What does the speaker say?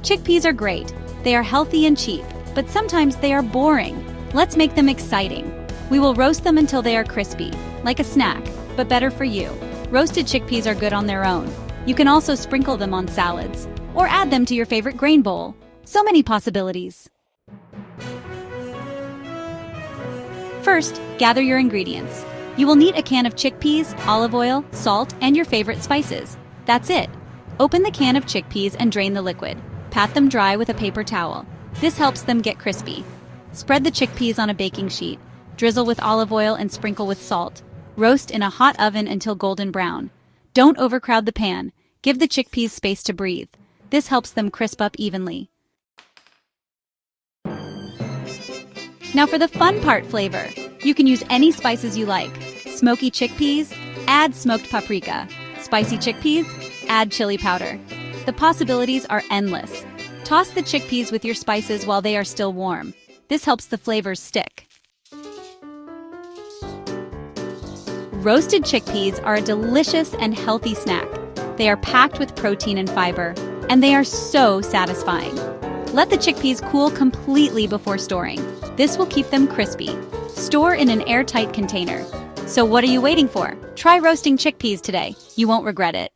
Chickpeas are great. They are healthy and cheap, but sometimes they are boring. Let's make them exciting. We will roast them until they are crispy, like a snack, but better for you. Roasted chickpeas are good on their own. You can also sprinkle them on salads, or add them to your favorite grain bowl. So many possibilities. First, gather your ingredients. You will need a can of chickpeas, olive oil, salt, and your favorite spices. That's it. Open the can of chickpeas and drain the liquid. Pat them dry with a paper towel. This helps them get crispy. Spread the chickpeas on a baking sheet. Drizzle with olive oil and sprinkle with salt. Roast in a hot oven until golden brown. Don't overcrowd the pan. Give the chickpeas space to breathe. This helps them crisp up evenly. Now for the fun part, flavor. You can use any spices you like. Smoky chickpeas, add smoked paprika. Spicy chickpeas, add chili powder. The possibilities are endless. Toss the chickpeas with your spices while they are still warm. This helps the flavors stick. Roasted chickpeas are a delicious and healthy snack. They are packed with protein and fiber, and they are so satisfying. Let the chickpeas cool completely before storing. This will keep them crispy. Store in an airtight container. So what are you waiting for? Try roasting chickpeas today. You won't regret it.